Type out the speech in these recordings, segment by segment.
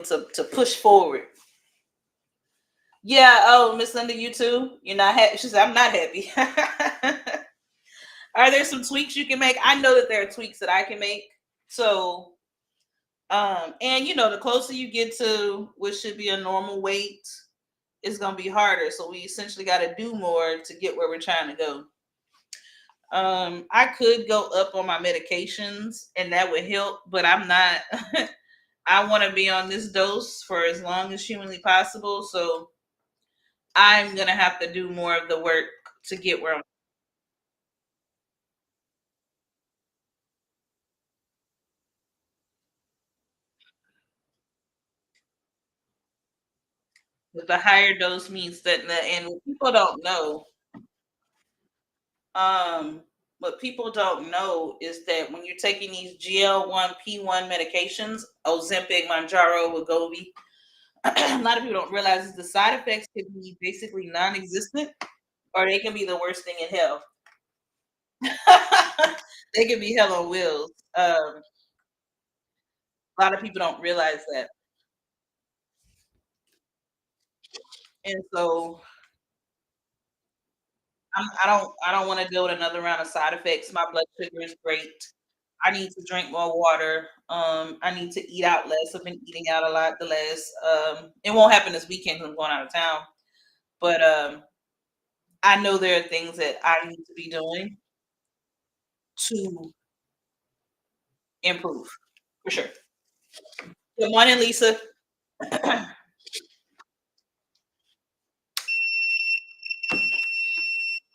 to push forward. Yeah. Oh, Miss Linda, you too. You're not happy. She said, "I'm not happy." Are there some tweaks you can make? I know that there are tweaks that I can make. So, and the closer you get to what should be a normal weight, it's gonna be harder. So we essentially got to do more to get where we're trying to go. I could go up on my medications, and that would help, but I'm not. I want to be on this dose for as long as humanly possible. So I'm gonna have to do more of the work to get where I'm with the higher dose means that and what people don't know, um, what people don't know is that when you're taking these GL1 P1 medications, Ozempic, Manjaro, Wegovy, a lot of people don't realize is the side effects can be basically non-existent, or they can be the worst thing in hell. They can be hell on wheels. A lot of people don't realize that, and so I don't want to deal with another round of side effects. My blood sugar is great. I need to drink more water. I need to eat out less. I've been eating out a lot the last. It won't happen this weekend because I'm going out of town. But I know there are things that I need to be doing to improve for sure. Good morning, Lisa.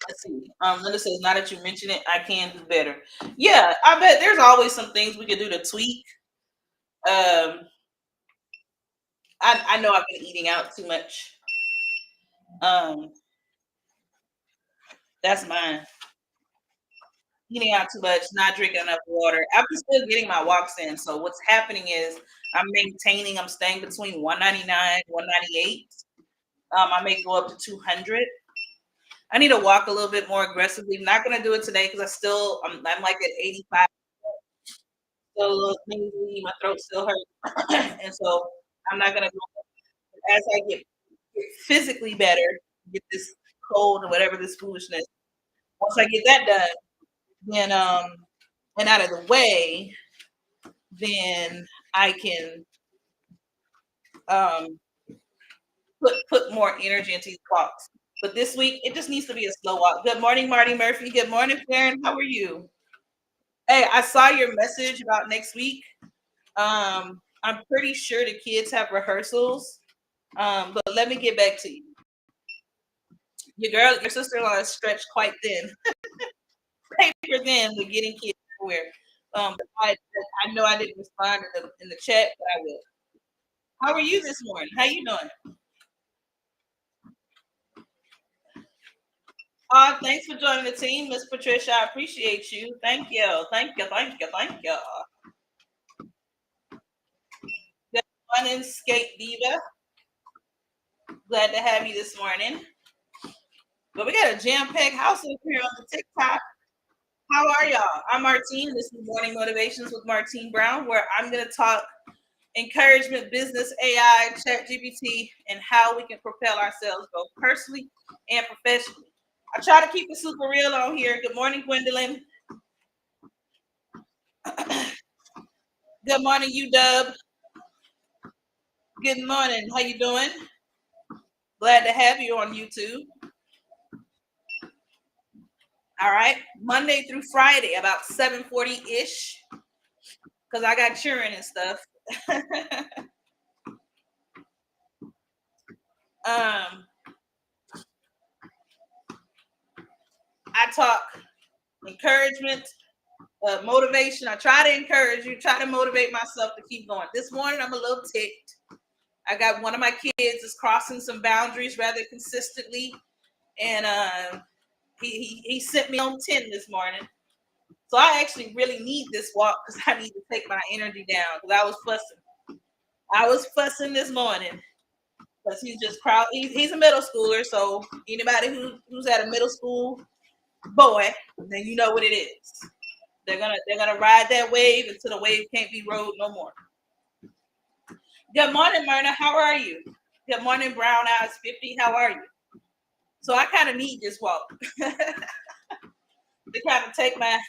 Let's see. Linda says, now that you mention it, I can do better. Yeah, I bet there's always some things we could do to tweak. Um, I know I've been eating out too much. Um, that's mine. Eating out too much, not drinking enough water. I'm still getting my walks in. So what's happening is I'm staying between 199, 198. I may go up to 200. I need to walk a little bit more aggressively. I'm not gonna do it today because I'm like at 85. Still a little sneezy, my throat still hurts. And so I'm not gonna go as I get physically better, get this cold or whatever this foolishness. Once I get that done, then and out of the way, then I can um put more energy into these walks. But this week it just needs to be a slow walk. Good morning, Marty Murphy. Good morning, Karen. How are you? Hey, I saw your message about next week. I'm pretty sure the kids have rehearsals. But let me get back to you. Your sister-in-law is stretched quite thin. Paper thin with getting kids everywhere. But I know I didn't respond in the chat, but I will. How are you this morning? How you doing? Thanks for joining the team, Miss Patricia. I appreciate you. Thank you. Thank you. Thank you. Thank you. Good morning, Skate Diva. Glad to have you this morning. But we got a jam-packed house up here on the TikTok. How are y'all? I'm Martine. This is Morning Motivations with Martine Brown, where I'm going to talk encouragement, business, AI, chat GPT, and how we can propel ourselves both personally and professionally. I try to keep it super real on here. Good morning, Gwendolyn. Good morning, UW. Good morning. How you doing? Glad to have you on YouTube. All right. Monday through Friday, about 7:40-ish. Because I got children and stuff. I talk encouragement, motivation. I try to encourage you, try to motivate myself to keep going. This morning, I'm a little ticked. I got one of my kids is crossing some boundaries rather consistently, and he sent me on 10 this morning. So I actually really need this walk because I need to take my energy down because I was fussing. I was fussing this morning because he's just proud. He's a middle schooler, so anybody who's at a middle school boy, then you know what it is. They're gonna ride that wave until the wave can't be rode no more. Good morning, Myrna. How are you? Good morning, Brown Eyes 50. How are you? So I kind of need this walk to kind of take my.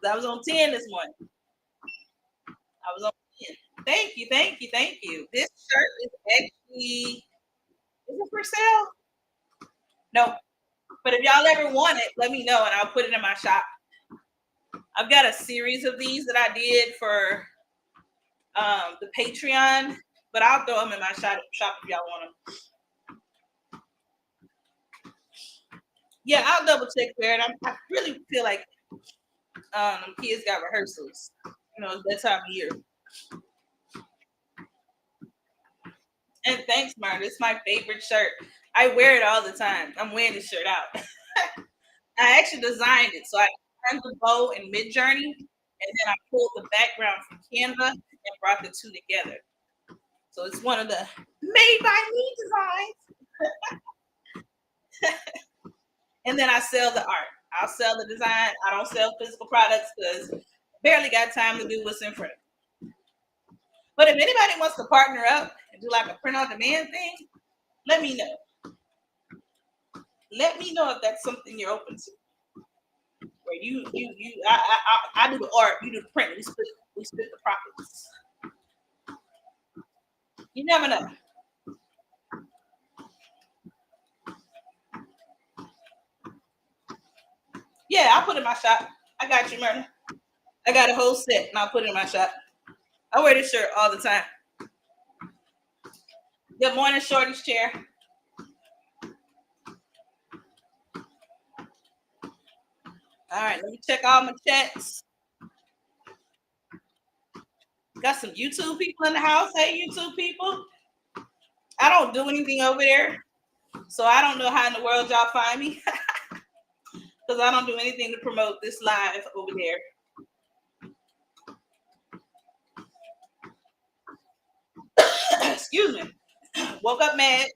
I was on 10 this morning. I was on 10. Thank you, thank you, thank you. This shirt is actually, is it for sale? No. But if y'all ever want it, let me know and I'll put it in my shop. I've got a series of these that I did for the Patreon, but I'll throw them in my shop if y'all want them. Yeah, I'll double check there. And I really feel like kids got rehearsals. You know, it's that time of year. And thanks, Martin. It's my favorite shirt. I wear it all the time. I'm wearing this shirt out. I actually designed it. So I turned the bow in Midjourney, and then I pulled the background from Canva and brought the two together. So it's one of the made by me designs. And then I sell the art. I'll sell the design. I don't sell physical products because barely got time to do what's in front of me. But if anybody wants to partner up and do like a print on demand thing, let me know. Let me know if that's something you're open to. Where I do the art, you do the print. We split the profits. You never know. Yeah, I'll put it in my shop. I got you, Myrna. I got a whole set and I'll put it in my shop. I wear this shirt all the time. Good morning, Shorty's chair. All right, let me check all my chats. Got some YouTube people in the house. Hey, YouTube people. I don't do anything over there, so I don't know how in the world y'all find me. Because I don't do anything to promote this live over there. Excuse me. Woke up mad.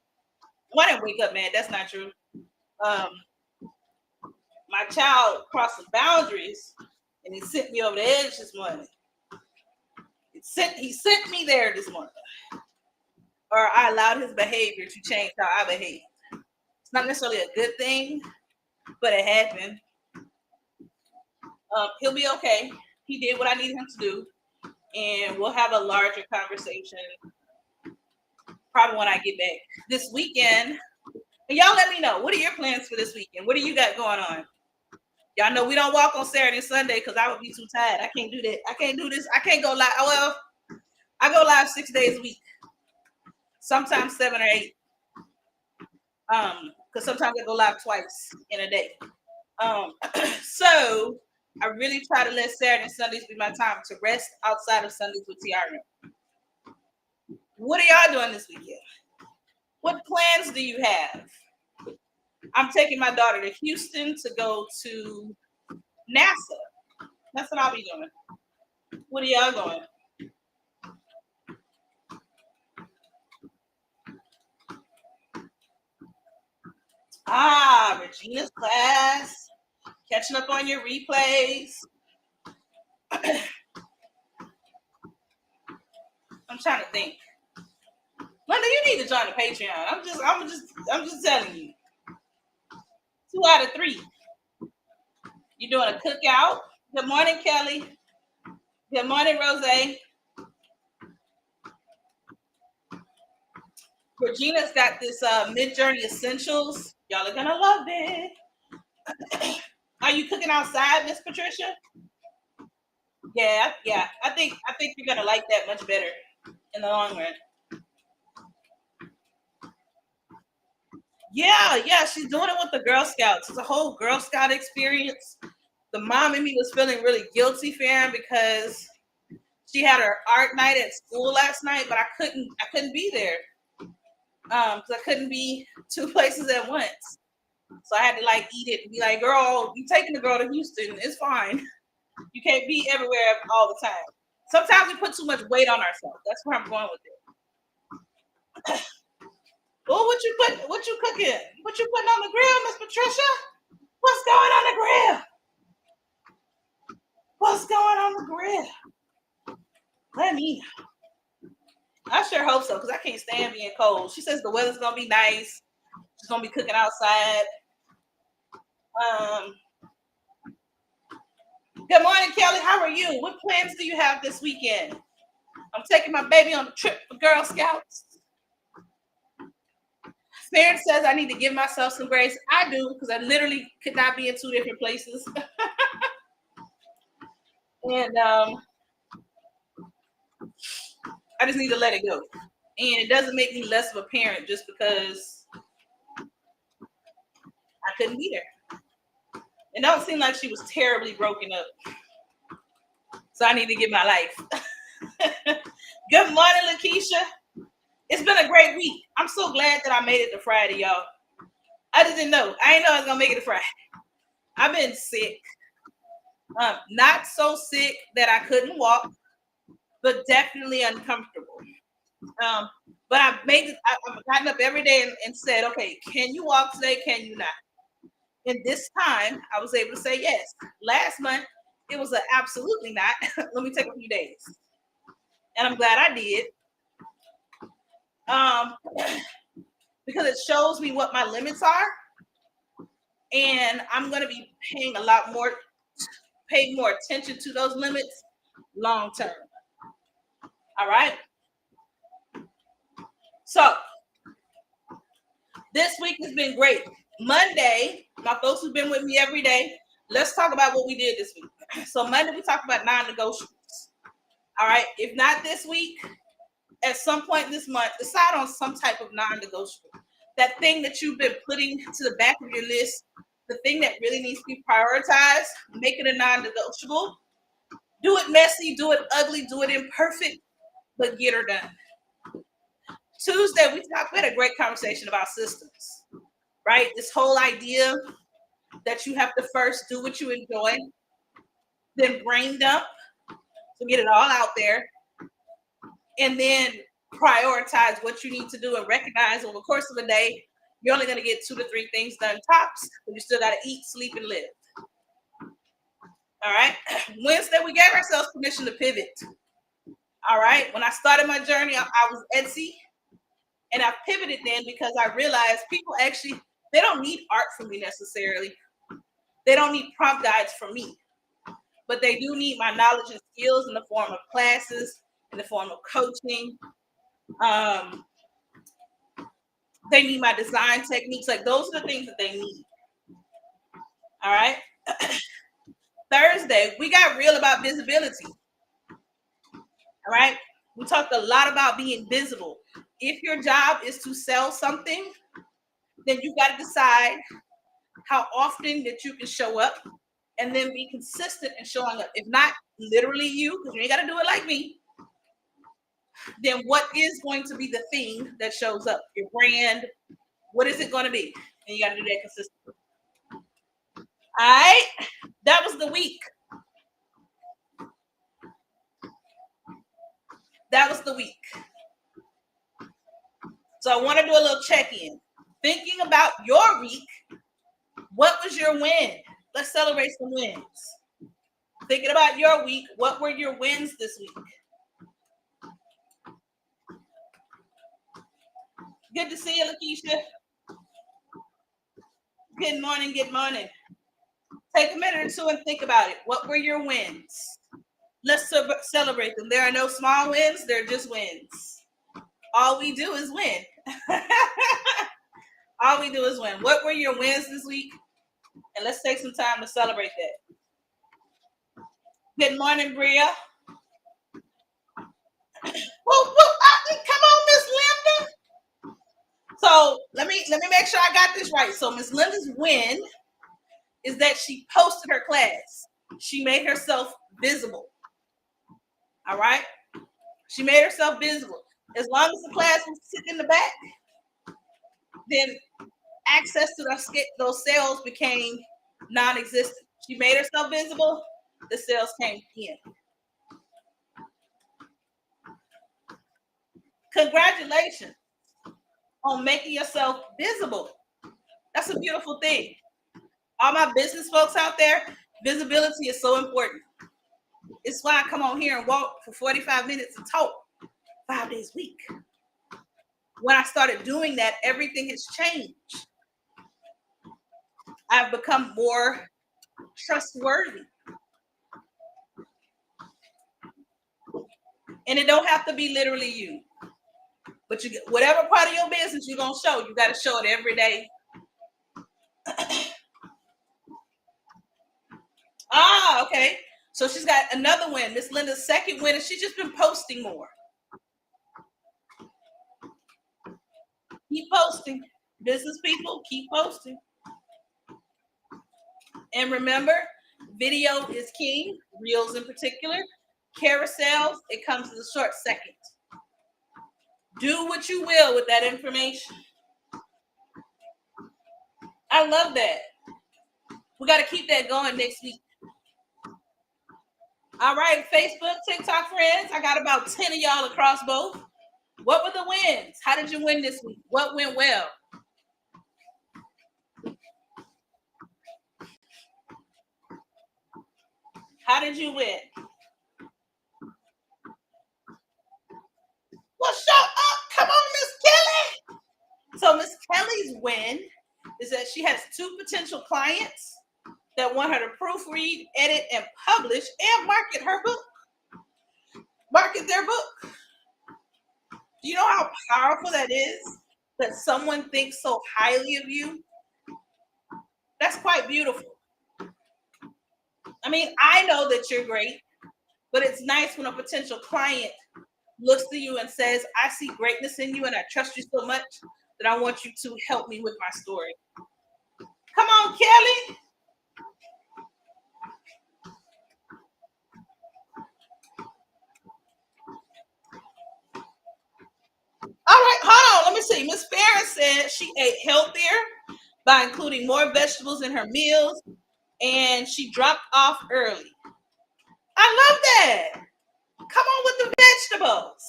Well, I didn't wake up mad. That's not true. My child crossed the boundaries and he sent me over the edge this morning. He sent me there this morning. Or I allowed his behavior to change how I behave. It's not necessarily a good thing, but it happened. He'll be okay. He did what I needed him to do. And we'll have a larger conversation probably when I get back this weekend. And y'all let me know, what are your plans for this weekend? What do you got going on? Y'all know we don't walk on Saturday and Sunday because I would be too tired. I can't do that. I can't do this. I can't go live. Well, I go live 6 days a week. Sometimes 7 or 8. Because sometimes I go live twice in a day. So I really try to let Saturday and Sundays be my time to rest outside of Sundays with TRM. What are y'all doing this weekend? What plans do you have? I'm taking my daughter to Houston to go to NASA. That's what I'll be doing. What are y'all going? Regina's class. Catching up on your replays. I'm trying to think. Linda, you need to join the Patreon. I'm just telling you. 2 out of 3. You doing a cookout? Good morning, Kelly. Good morning, Rose. Regina's got this Midjourney Essentials. Y'all are gonna love it. Are you cooking outside, Miss Patricia? Yeah. I think you're gonna like that much better in the long run. Yeah, she's doing it with the Girl Scouts. It's a whole Girl Scout experience. The mom in me was feeling really guilty for him because she had her art night at school last night, but I couldn't be there because I couldn't be 2 places at once. So I had to like eat it and be like, girl, you taking the girl to Houston? It's fine. You can't be everywhere all the time. Sometimes we put too much weight on ourselves. That's where I'm going with it. Well, what you cooking? What you putting on the grill, Miss Patricia? What's going on the grill? What's going on the grill? Let me know. I sure hope so, because I can't stand being cold. She says the weather's gonna be nice. She's gonna be cooking outside. Good morning, Kelly. How are you? What plans do you have this weekend? I'm taking my baby on a trip for Girl Scouts. Farron says I need to give myself some grace. I do, because I literally could not be in two different places. And I just need to let it go. And it doesn't make me less of a parent just because I couldn't be there. It don't seem like she was terribly broken up. So I need to get my life. Good morning, Lakeisha. It's been a great week. I'm so glad that I made it to Friday, y'all. I just didn't know. I didn't know I was going to make it to Friday. I've been sick. Not so sick that I couldn't walk, but definitely uncomfortable. But I've gotten up every day and said, okay, can you walk today? Can you not? And this time I was able to say yes. Last month, it was absolutely not. Let me take a few days. And I'm glad I did. Because it shows me what my limits are. And I'm going to be paying more attention to those limits long term. All right. So this week has been great. Monday, my folks who've been with me every day, let's talk about what we did this week. So Monday, we talked about non-negotiables. All right. If not this week, at some point this month, decide on some type of non-negotiable. That thing that you've been putting to the back of your list, the thing that really needs to be prioritized, make it a non-negotiable. Do it messy, do it ugly, do it imperfect, but get her done. Tuesday, we had a great conversation about systems, right? This whole idea that you have to first do what you enjoy, then brain dump, so get it all out there, and then prioritize what you need to do and recognize over the course of a day, you're only going to get 2 to 3 things done tops, but you still got to eat, sleep, and live. All right. Wednesday, we gave ourselves permission to pivot. All right. When I started my journey, I was Etsy, and I pivoted then because I realized people actually, they don't need art from me necessarily. They don't need prompt guides from me, but they do need my knowledge and skills in the form of classes, in the form of coaching. They need my design techniques. Like, those are the things that they need. All right. Thursday, we got real about visibility. All right. We talked a lot about being visible. If your job is to sell something, then you got to decide how often that you can show up and then be consistent in showing up. If not literally you, because you ain't got to do it like me, then what is going to be the thing that shows up? Your brand, what is it going to be? And you got to do that consistently. All right. That was the week. That was the week. So I want to do a little check-in. Thinking about your week, what was your win? Let's celebrate some wins. Thinking about your week, what were your wins this week? Good to see you, Lakeisha. Good morning, good morning. Take a minute or two and think about it. What were your wins? Let's celebrate them. There are no small wins, they're just wins. All we do is win. All we do is win. What were your wins this week? And let's take some time to celebrate that. Good morning, Bria. Come on, Miss Linda. So let me make sure I got this right. So Miss Linda's win is that she posted her class. She made herself visible. All right. She made herself visible. As long as the class was sitting in the back, then access to those sales became non-existent. She made herself visible. The sales came in. Congratulations on making yourself visible. That's a beautiful thing. All my business folks out there, visibility is so important. It's why I come on here and walk for 45 minutes and talk. If 5 days a week. When I started doing that, everything has changed. I've become more trustworthy. And it don't have to be literally you. But you, whatever part of your business you're going to show, you got to show it every day. Okay. So she's got another win. Miss Linda's second win, and she's just been posting more. Keep posting. Business people, keep posting. And remember, video is king, reels in particular. Carousels, it comes in a short second. Do what you will with that information. I love that. We got to keep that going next week. All right, Facebook, TikTok friends, I got about 10 of y'all across both. What were the wins? How did you win this week? What went well? How did you win? Well, shut up. Come on, Miss Kelly. So Miss Kelly's win is that she has 2 potential clients that want her to proofread, edit, and publish and market her book. Market their book. Do you know how powerful that is? That someone thinks so highly of you? That's quite beautiful. I mean, I know that you're great, but it's nice when a potential client looks to you and says, I see greatness in you and I trust you so much that I want you to help me with my story. Come on, Kelly. All right, hold on. Let me see. Miss Farron said she ate healthier by including more vegetables in her meals, and she dropped off early. I love that. Come on with the vegetables.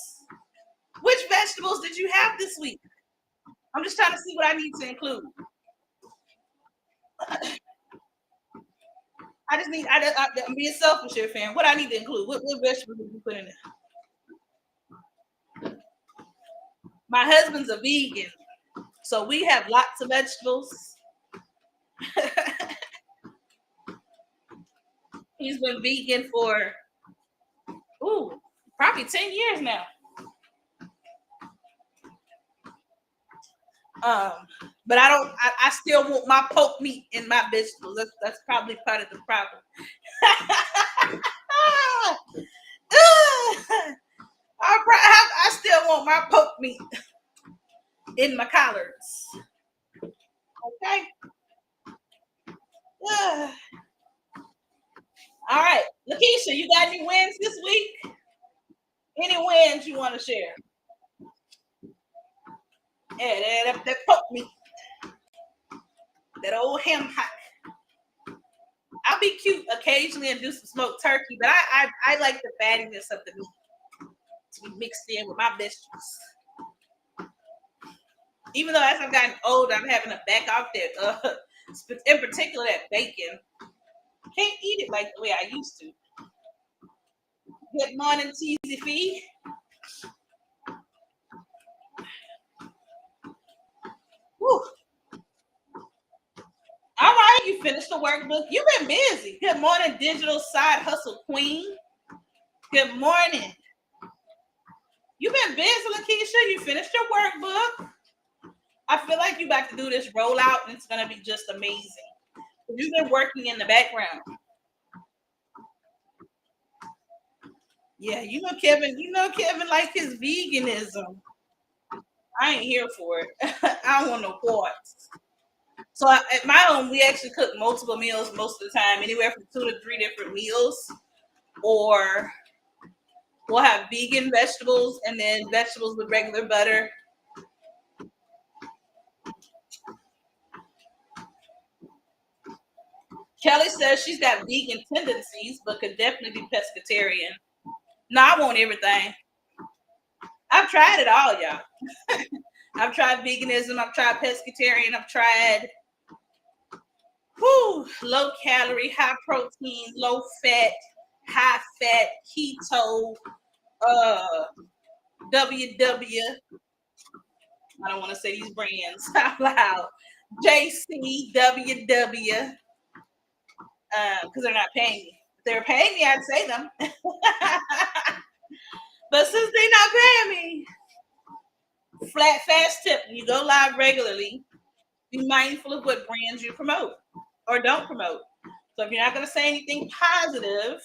Which vegetables did you have this week? I'm just trying to see what I need to include. I'm being selfish here, fam. What I need to include? What vegetables did you put in there? My husband's a vegan, so we have lots of vegetables. He's been vegan for probably 10 years now. But I still want my poke meat in my vegetables. That's probably part of the problem. I still want my poke meat in my collards. Okay. All right, Lakeisha, you got any wins this week? Any wins you want to share? Yeah, that poke meat. That old ham hock. I'll be cute occasionally and do some smoked turkey, but I like the fattiness of the meat to be mixed in with my vegetables. Even though as I've gotten older, I'm having to back off that, in particular that bacon. Can't eat it like the way I used to. Good morning, Teasy Fee. Whew. All right, you finished the workbook. You've been busy. Good morning, digital side hustle queen. Good morning. You've been busy, Lakeisha. You finished your workbook. I feel like you're about to do this rollout, and it's going to be just amazing. You've been working in the background. Yeah, you know Kevin like his veganism. I ain't here for it. I don't want no parts. So at my home, we actually cook multiple meals most of the time, anywhere from 2 to 3 different meals. Or we'll have vegan vegetables and then vegetables with regular butter. Kelly says she's got vegan tendencies, but could definitely be pescatarian. No, I want everything. I've tried it all, y'all. I've tried veganism. I've tried pescatarian. I've tried low calorie, high protein, low fat, high fat, keto. WW. I don't want to say these brands out loud. JCWW. Because they're not paying me. If they were paying me, I'd say them. But since they're not paying me, fast tip, when you go live regularly, be mindful of what brands you promote or don't promote. So if you're not going to say anything positive,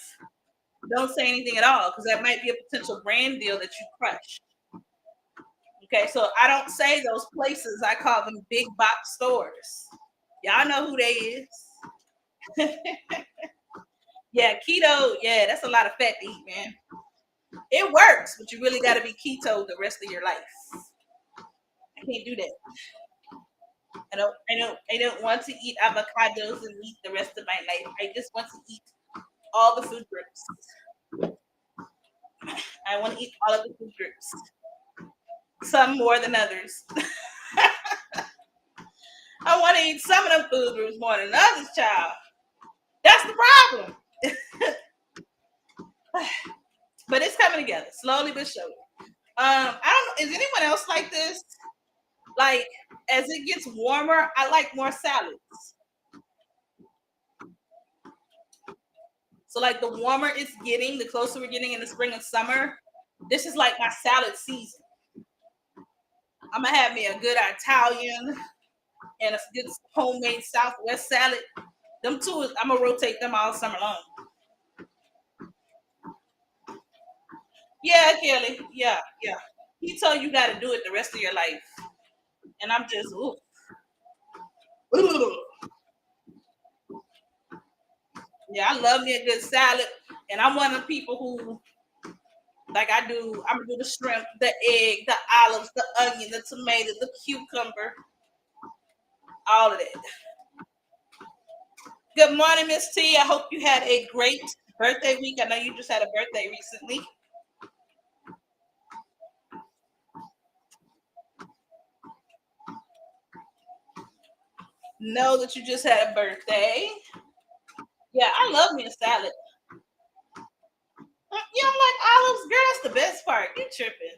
don't say anything at all, because that might be a potential brand deal that you crush. Okay, so I don't say those places. I call them big box stores. Y'all know who they is. Yeah, keto. Yeah, that's a lot of fat to eat, man. It works, but you really got to be keto the rest of your life. I can't do that. I don't want to eat avocados and meat the rest of my life. I just want to eat all the food groups. I want to eat all of the food groups. Some more than others. I want to eat some of them food groups more than others, child. That's the problem. But it's coming together, slowly but surely. I don't know. Is anyone else like this? Like, as it gets warmer, I like more salads. So, like, the warmer it's getting, the closer we're getting in the spring and summer, this is like my salad season. I'm gonna have me a good Italian and a good homemade Southwest salad. Them two, I'm gonna rotate them all summer long. Yeah, Kelly. Yeah. He told you got to do it the rest of your life, and I'm just, ooh. Yeah, I love me a good salad, and I'm one of the people who, like I do, I'm gonna do the shrimp, the egg, the olives, the onion, the tomato, the cucumber, all of that. Good morning, Miss T. I hope you had a great birthday week. I know you just had a birthday recently. Know that you just had a birthday. Yeah, I love me a salad. You don't like olives, girl? That's the best part. You tripping.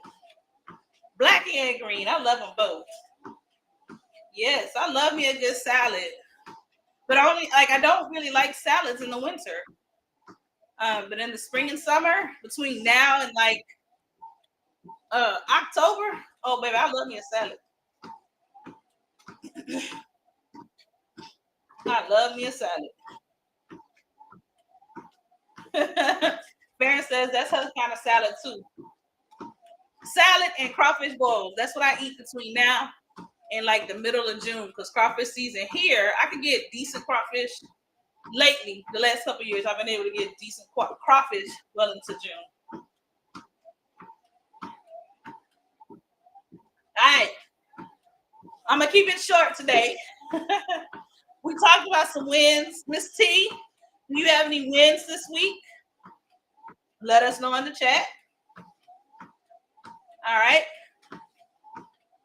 Black and green. I love them both. Yes, I love me a good salad. But I don't really like salads in the winter. But in the spring and summer, between now and like October, oh baby, I love me a salad. I love me a salad. Farron says that's her kind of salad too. Salad and crawfish boils. That's what I eat between now and like the middle of June, because crawfish season here, I can get decent crawfish. Lately, the last couple of years, I've been able to get decent crawfish well into June. All right, I'm gonna keep it short today. We talked about some wins. Miss T, do you have any wins this week? Let us know in the chat. All right.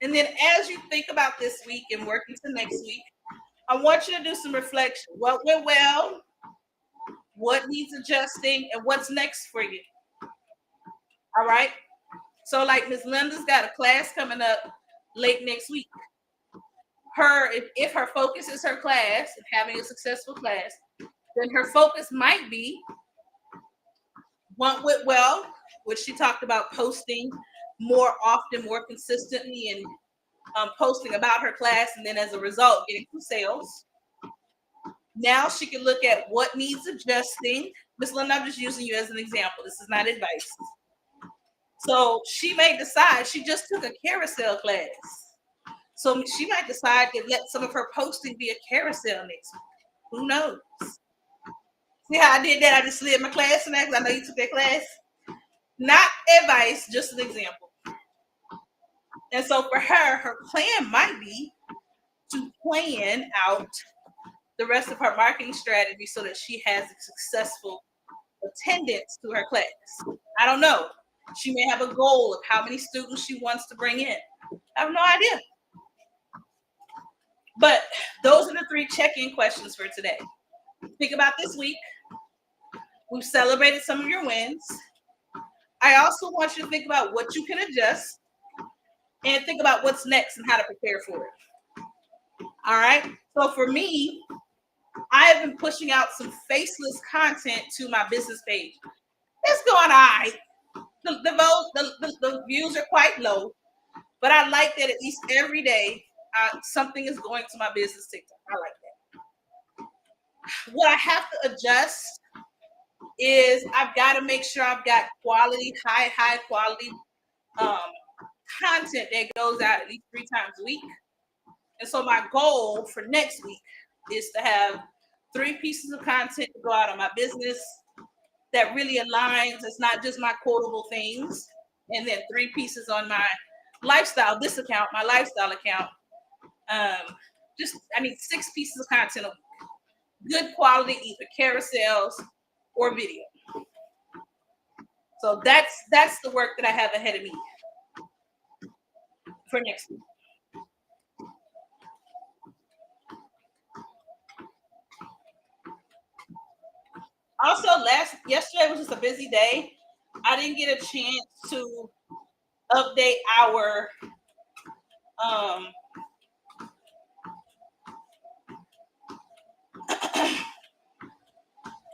And then as you think about this week and work into next week, I want you to do some reflection. What went well? What needs adjusting? And what's next for you? All right. So like Ms. Linda's got a class coming up late next week. If her focus is her class and having a successful class, then her focus might be what went well, which she talked about posting more often, more consistently, and posting about her class, and then as a result, getting some sales. Now she can look at what needs adjusting. Ms. Linda, I'm just using you as an example. This is not advice. So she may decide, she just took a carousel class. So she might decide to let some of her posting be a carousel next week. Who knows? See how I did that? I just slid my class in that because I know you took that class. Not advice, just an example. And so for her plan might be to plan out the rest of her marketing strategy so that she has a successful attendance to her class. I don't know. She may have a goal of how many students she wants to bring in. I have no idea. But those are the 3 check-in questions for today. Think about this week. We've celebrated some of your wins. I also want you to think about what you can adjust and think about what's next and how to prepare for it. All right. So for me, I have been pushing out some faceless content to my business page. It's going all right. The views are quite low, but I like that at least every day something is going to my business TikTok. I like that. What I have to adjust is I've got to make sure I've got quality, high quality um, content that goes out at least 3 times a week. And so my goal for next week is to have 3 pieces of content to go out on my business that really aligns. It's not just my quotable things. And then 3 pieces on my lifestyle, this account, my lifestyle account. I need 6 pieces of content of good quality, either carousels or video. So that's the work that I have ahead of me for next week. Also, yesterday was just a busy day. I didn't get a chance to update our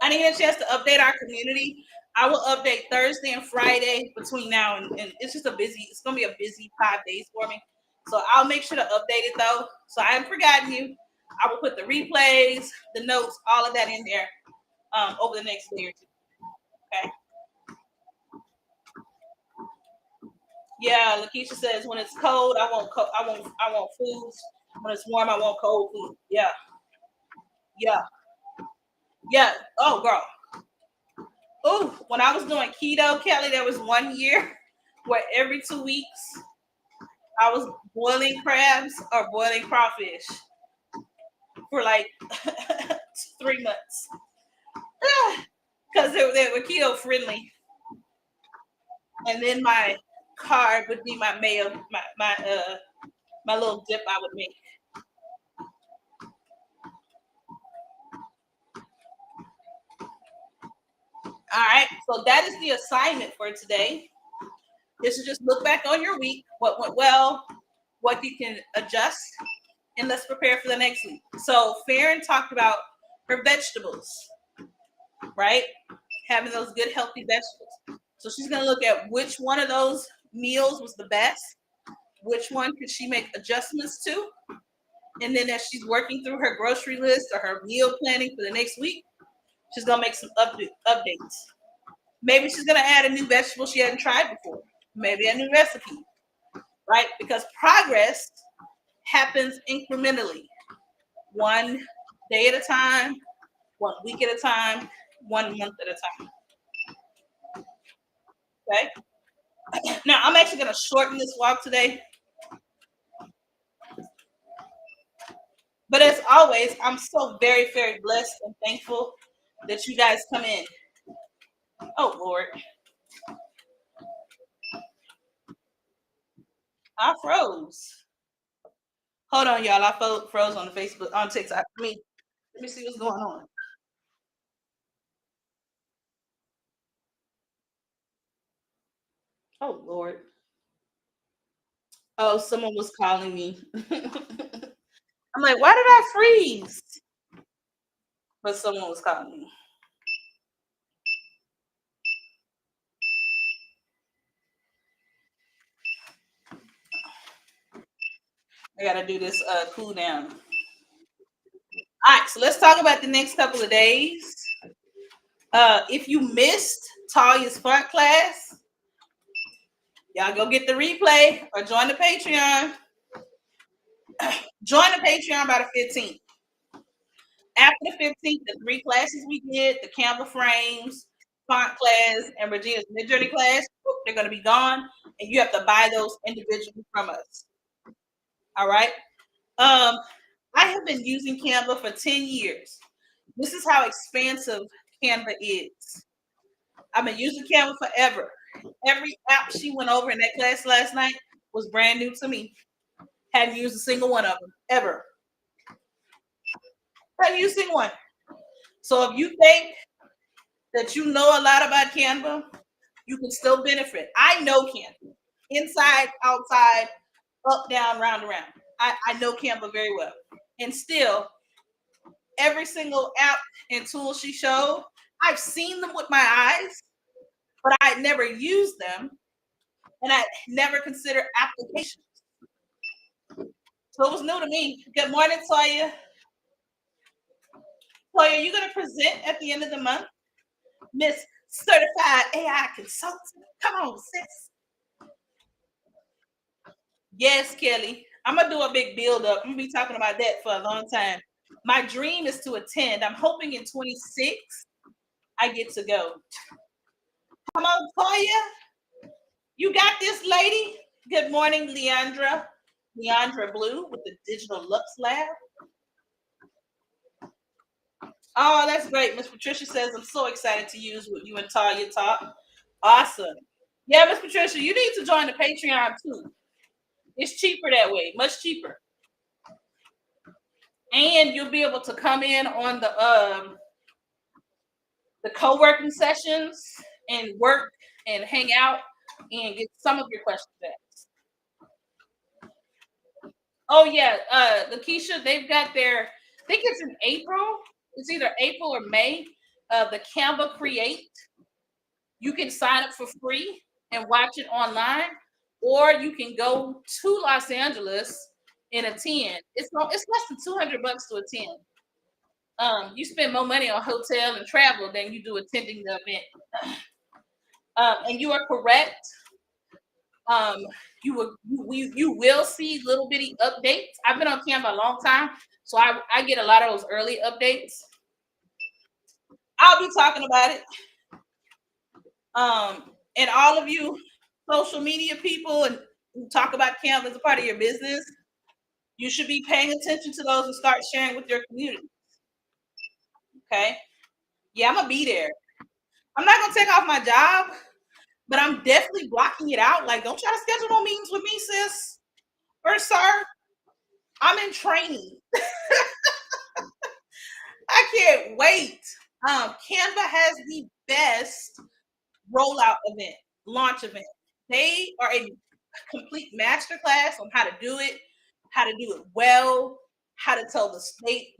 I didn't get a chance to update our community. I will update Thursday and Friday between now and it's just it's gonna be a busy 5 days for me. So I'll make sure to update it though. So I haven't forgotten you. I will put the replays, the notes, all of that in there over the next day or two. Okay. Yeah, Lakeisha says when it's cold, I want foods. When it's warm, I want cold food. Yeah, yeah, yeah. Oh, girl. Oh, when I was doing keto, Kelly, there was 1 year where every 2 weeks I was boiling crabs or boiling crawfish for like 3 months because they were keto friendly. And then my carb would be my mayo, my little dip I would make. All right, so that is the assignment for today. Is to just look back on your week, what went well, what you can adjust, and let's prepare for the next week. So Farron talked about her vegetables, right? Having those good healthy vegetables. So she's gonna look at which one of those meals was the best, which one could she make adjustments to, and then as she's working through her grocery list or her meal planning for the next week, she's gonna make some updates. Maybe she's gonna add a new vegetable she hadn't tried before. Maybe a new recipe, right? Because progress happens incrementally, 1 day at a time, 1 week at a time, 1 month at a time. Okay. Now I'm actually gonna shorten this walk today. But as always, I'm so very, very blessed and thankful that you guys come in. Oh Lord. I froze. Hold on, y'all. I froze on the Facebook, on TikTok. Let me see what's going on. Oh Lord. Oh, someone was calling me. I'm like, why did I freeze? But someone was calling me. I gotta do this cool down. All right, so let's talk about the next couple of days. If you missed Talia's front class, y'all go get the replay or join the Patreon. Join the Patreon by the 15th. After the 15th, the 3 classes we did, the Canva frames, font class, and Regina's Midjourney class, they're going to be gone, and you have to buy those individually from us. All right. I have been using Canva for 10 years. This is how expansive Canva is. I've been using Canva forever. Every app she went over in that class last night was brand new to me. Hadn't used a single one of them ever. Hadn't used a single one. So if you think that you know a lot about Canva, You can still benefit. I know Canva. Inside, outside, up, down, round, around. I know Canva very well. And still, every single app and tool she showed, I've seen them with my eyes, but I never used them, and I never considered applications. So it was new to me. Good morning, Toya. Toya, you're going to present at the end of the month? Miss Certified AI Consultant. Come on, sis. Yes, Kelly. I'm going to do a big build up. I'm going to be talking about that for a long time. My dream is to attend. I'm hoping in 26 I get to go. Come on, Toya. You got this, lady. Good morning, Leandra. Leandra Blue with the Digital Lux Lab. Oh, that's great. Miss Patricia says, I'm so excited to use what you and Talia talk. Awesome. Yeah, Miss Patricia, you need to join the Patreon too. It's cheaper that way, much cheaper. And you'll be able to come in on the co-working sessions and work and hang out and get some of your questions asked. Oh yeah, Lakeisha, they've got their, I think it's in April. It's either April or May. The Canva Create. You can sign up for free and watch it online, or you can go to Los Angeles and attend. It's less than $200 to attend. You spend more money on hotel and travel than you do attending the event. And you are correct. You will see little bitty updates. I've been on Canva a long time, so I get a lot of those early updates. I'll be talking about it. And all of you social media people and who talk about Canva as a part of your business, you should be paying attention to those and start sharing with your community. Okay. Yeah, I'm gonna be there. I'm not gonna take off my job, but I'm definitely blocking it out. Like, don't try to schedule no meetings with me, sis or sir. I'm in training. I can't wait. Canva has the best rollout event, launch event. They are a complete masterclass on how to do it well, how to tell the state.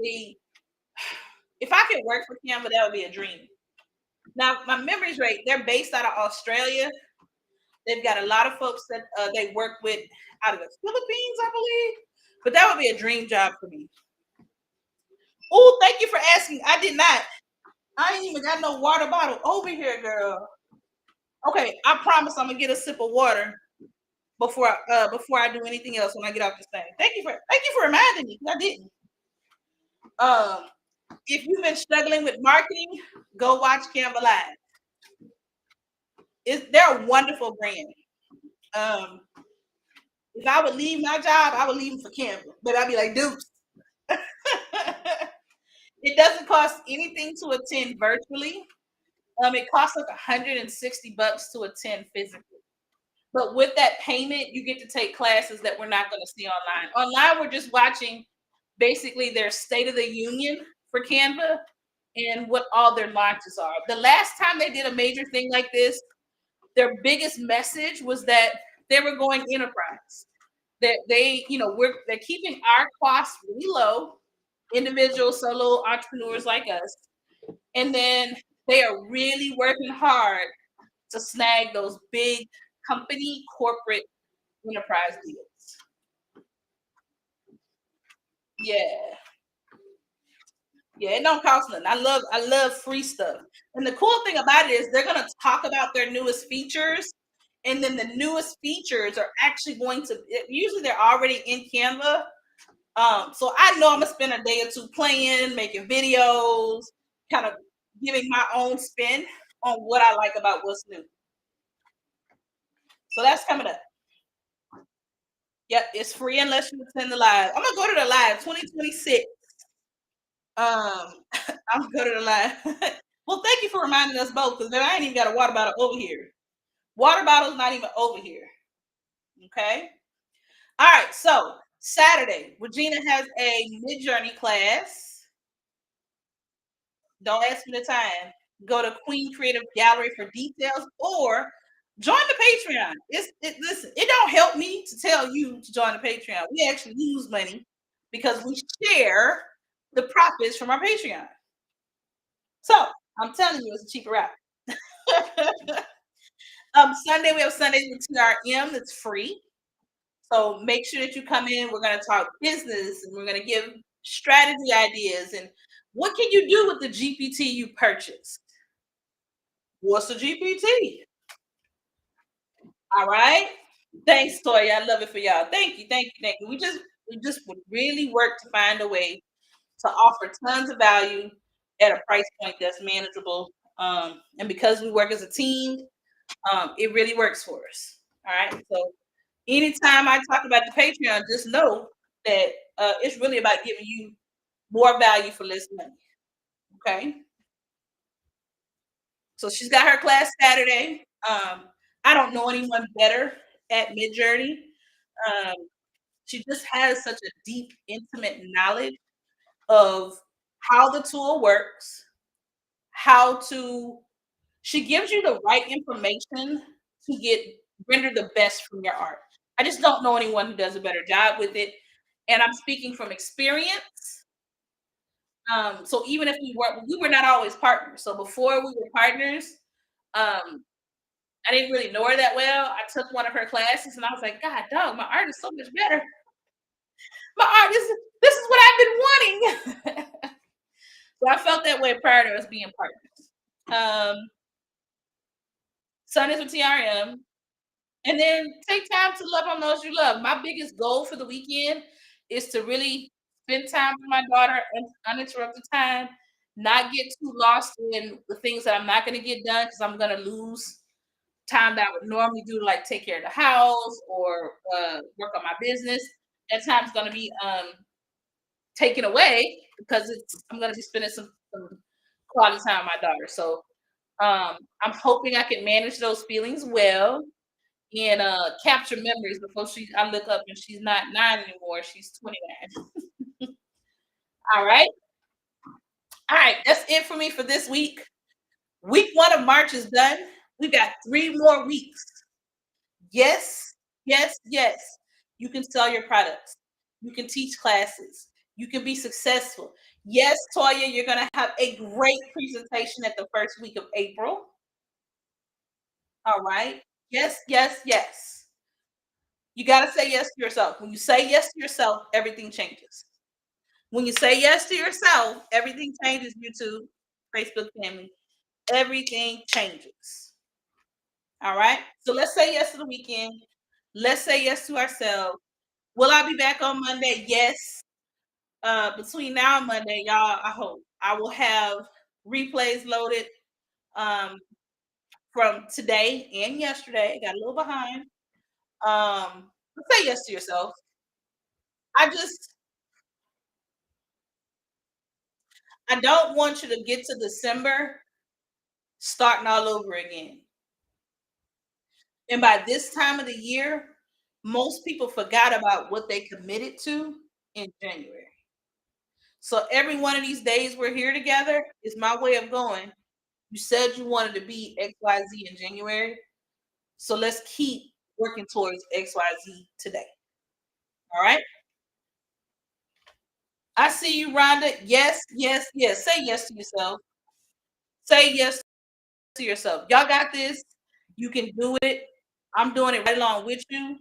If I could work for Canva, that would be a dream. Now, my memory's right. They're based out of Australia. They've got a lot of folks that they work with out of the Philippines, I believe. But that would be a dream job for me. Oh, thank you for asking. I did not. I ain't even got no water bottle over here, girl. Okay, I promise I'm gonna get a sip of water before I do anything else when I get off this thing. Thank you for reminding me, because I didn't. If you've been struggling with marketing, go watch Canva Live. They're a wonderful brand. If I would leave my job, I would leave for Canva, but I'd be like, Dukes. It doesn't cost anything to attend virtually. It costs like $160 to attend physically. But with that payment, you get to take classes that we're not going to see online. Online, we're just watching basically their State of the Union for Canva and what all their launches are. The last time they did a major thing like this, their biggest message was that they were going enterprise. That they're keeping our costs really low, individual solo entrepreneurs like us, and then they are really working hard to snag those big company corporate enterprise deals. Yeah, it don't cost nothing. I love free stuff. And the cool thing about it is they're gonna talk about their newest features, and then the newest features are actually going to, usually they're already in Canva. So I know I'm gonna spend a day or two playing, making videos, kind of giving my own spin on what I like about what's new. So that's coming up. Yep, it's free unless you attend the live. I'm gonna go to the live 2026. I'm gonna go to the live. Well, thank you for reminding us both, because I ain't even got a water bottle over here. Water bottle's not even over here. Okay. All right. So Saturday, Regina has a Midjourney class. Don't ask me the time. Go to Queen Creative Gallery for details, or Join the Patreon. Listen, it don't help me to tell you to join the Patreon. We actually lose money because we share the profits from our Patreon. So I'm telling you, it's a cheaper route. Sunday, we have Sundays with TRM. It's free. So make sure that you come in. We're going to talk business and we're going to give strategy ideas and what can you do with the GPT you purchased? What's a GPT? All right. Thanks, Toya. I love it for y'all. Thank you, thank you, thank you. We just would really work to find a way to offer tons of value at a price point that's manageable. And because we work as a team, it really works for us. All right. So anytime I talk about the Patreon, just know that it's really about giving you more value for less money. Okay. So she's got her class Saturday. I don't know anyone better at Midjourney. Um, she just has such a deep, intimate knowledge of how the tool works, how to she gives you the right information to get render the best from your art. I just don't know anyone who does a better job with it. And I'm speaking from experience. So even if we were not always partners. So before we were partners, um, I didn't really know her that well. I took one of her classes and I was like, God dog, my art is so much better. My art this is what I've been wanting. So I felt that way prior to us being partners. Sundays with TRM. And then take time to love on those you love. My biggest goal for the weekend is to really spend time with my daughter and uninterrupted time, not get too lost in the things that I'm not going to get done because I'm going to lose time that I would normally do to like take care of the house or work on my business. That time's going to be taken away because I'm going to be spending some quality time with my daughter. So I'm hoping I can manage those feelings well and capture memories before I look up and she's not 9 anymore. She's 29. All right. All right. That's it for me for this week. Week 1 of March is done. We got 3 more weeks. Yes, yes, yes. You can sell your products. You can teach classes. You can be successful. Yes, Toya, you're going to have a great presentation at the first week of April. All right. Yes, yes, yes. You got to say yes to yourself. When you say yes to yourself, everything changes. When you say yes to yourself, everything changes. YouTube, Facebook family, everything changes. All right. So let's say yes to the weekend. Let's say yes to ourselves. Will I be back on Monday? Yes. Between now and Monday, y'all, I hope I will have replays loaded from today and yesterday. Got a little behind. Say yes to yourself. I just I don't want you to get to December starting all over again. And by this time of the year, most people forgot about what they committed to in January. So every one of these days we're here together is my way of going. You said you wanted to be XYZ in January. So let's keep working towards XYZ today. All right. I see you, Rhonda. Yes, yes, yes. Say yes to yourself. Say yes to yourself. Y'all got this. You can do it. I'm doing it right along with you.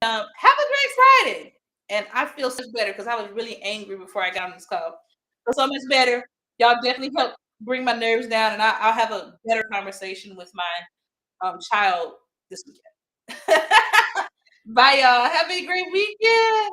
Have a great Friday. And I feel so much better because I was really angry before I got on this call. Feel so much better. Y'all definitely help bring my nerves down, and I'll have a better conversation with my child this weekend. Bye, y'all. Have a great weekend.